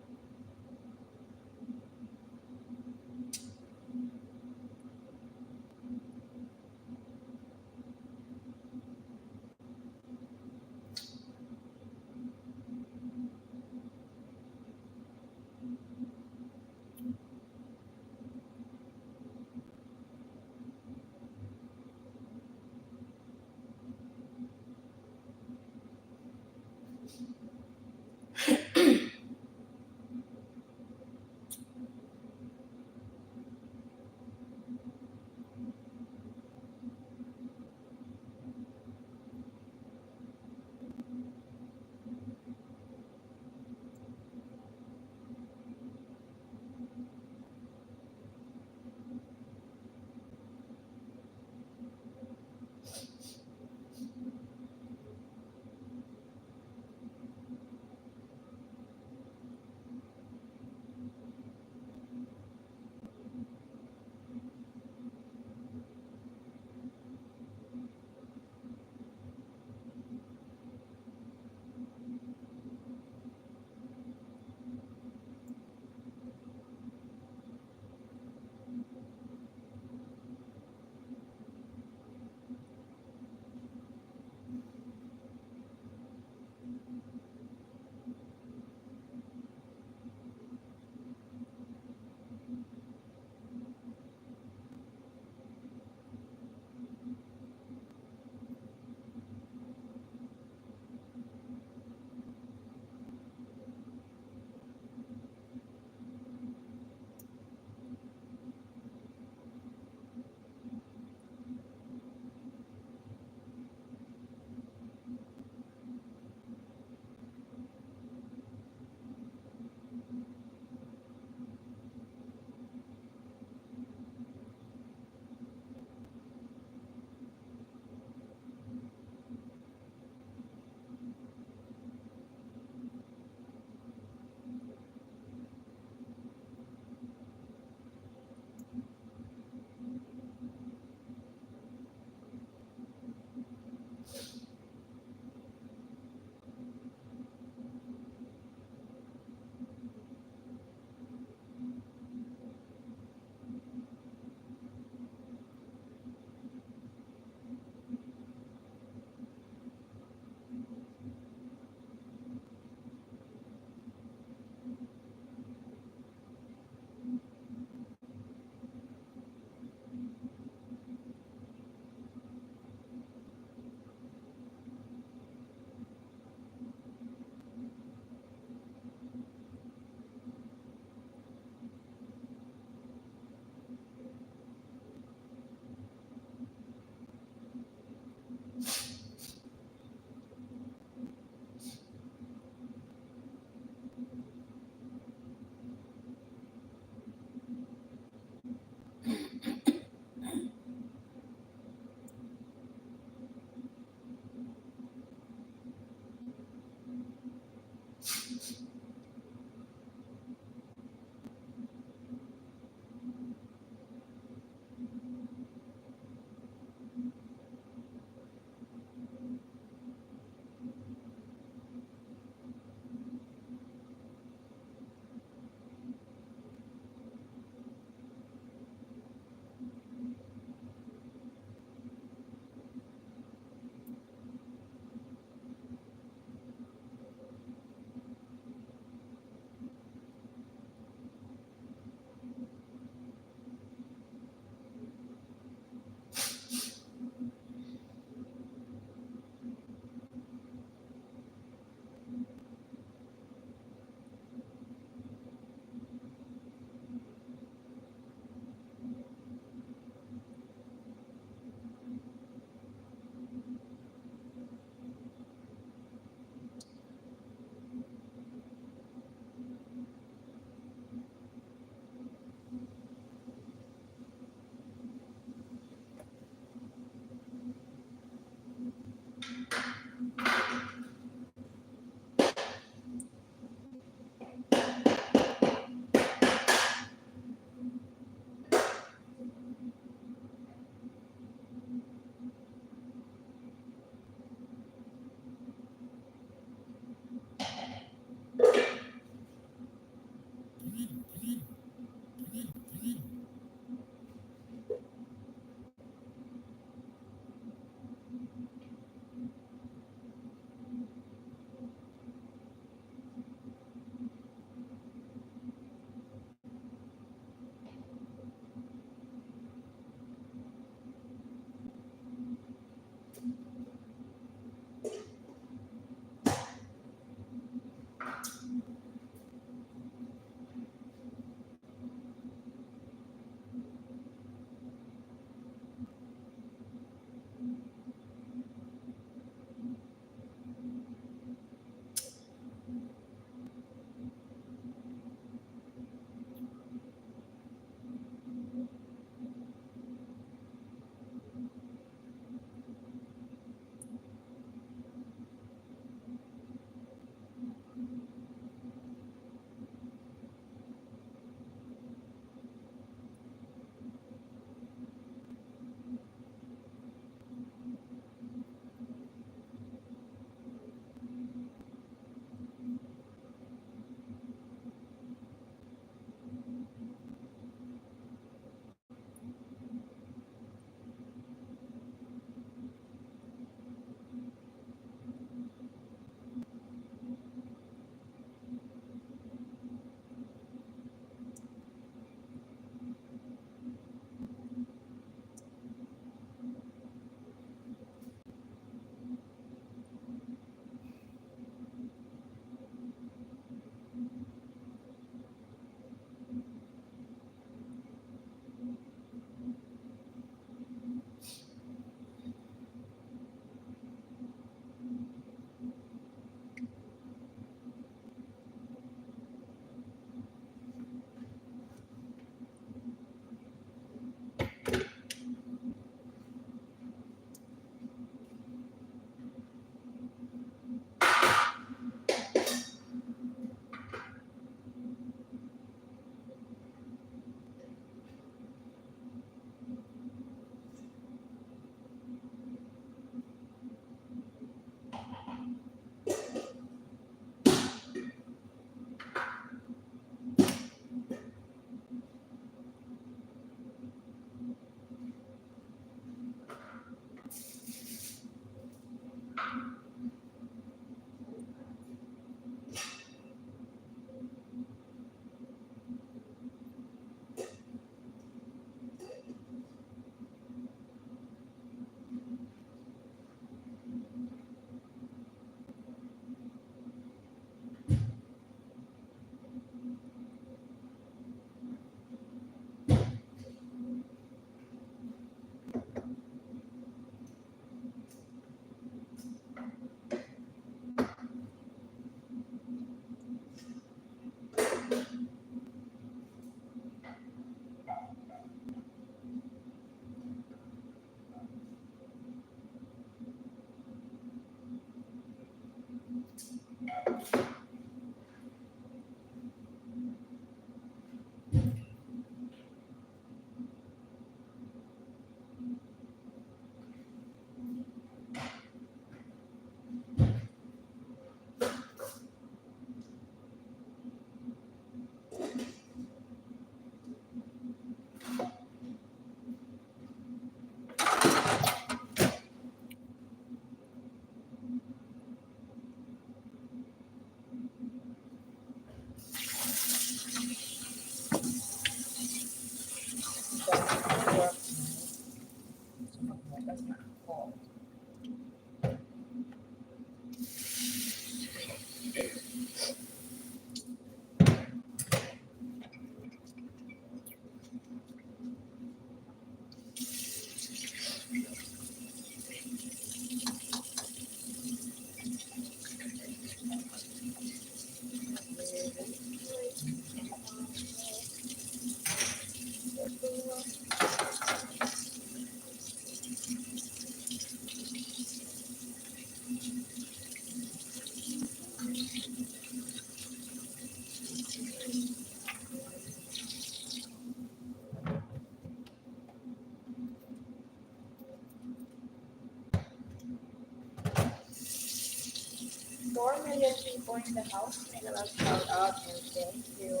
Speaker 3: 4 million people in the house. May nalang shout out and thank you.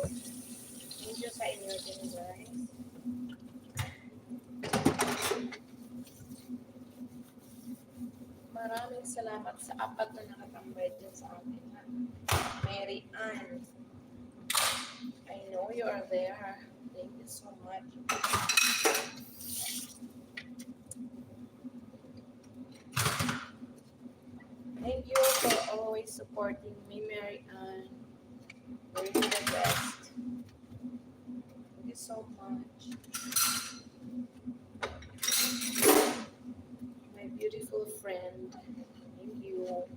Speaker 3: Thank you sa inyo din, guys. Maraming salamat sa apat na nakatambay din sa amin. Mary Ann, I know you are there. Thank you so much. Thank you for always supporting me, Mary Ann. You're really the best. Thank you so much. My beautiful friend. Thank you.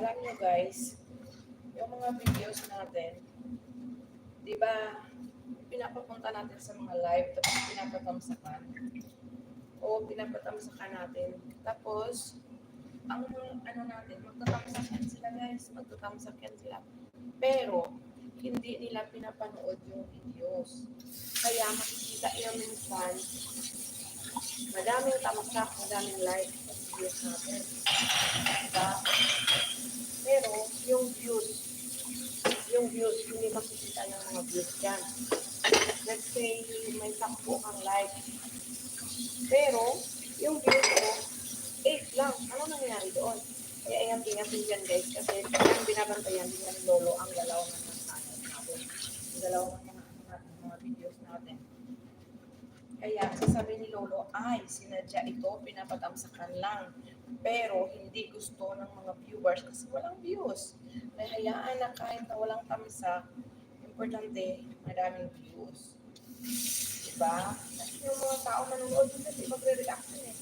Speaker 3: Alam nyo guys, yung mga videos natin, di ba, pinapapunta natin sa mga live, tapos pinapatamsakan. O pinapatamsakan natin. Tapos, ang ano natin, magtatamsakan sila guys, magtatamsakan sila. Pero, hindi nila pinapanood yung videos. Kaya makikita nyo minsan, madaming tamsak, madaming like sa videos natin. Diba? Pero, yung views, hindi makikita yung mga views dyan. Let's say, may 10 kang like. Pero, yung views mo, 8 lang. Ano nangyayari doon? Kaya ayan, tingnan dyan guys. Kasi ang binabantayan din ng lolo ang galaw ng mga channel natin. Ang galaw ng mga videos natin. Kaya sasabihin ni lolo, ay, sinadya ito, pinapatamsakan lang. Pero hindi gusto ng mga viewers kasi walang views. Kaya hayaan na kahit na walang tamsak, importante, maraming views. Diba? Kasi yung mga tao manonood dun kasi magre-reaction eh.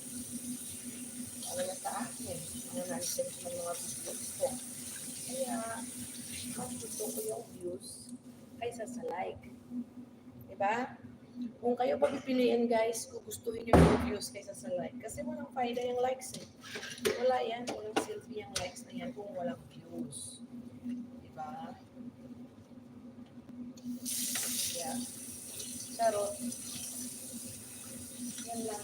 Speaker 3: Wala na sa akin. Ano natin sa mga videos ko. Kaya, mas gusto ko yung views kaysa sa like. Diba? Kung kayo pagpipiliin guys, gugustuhin nyo yung views kaysa sa like. Kasi walang faida yung likes eh. Wala yan, walang selfie yung likes na yan kung walang views. Diba? Yeah. Charot. Yan lang.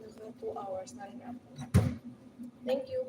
Speaker 3: Naka 2 hours na rin ako. Thank you.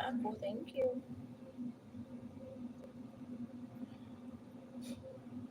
Speaker 3: ako. Thank you.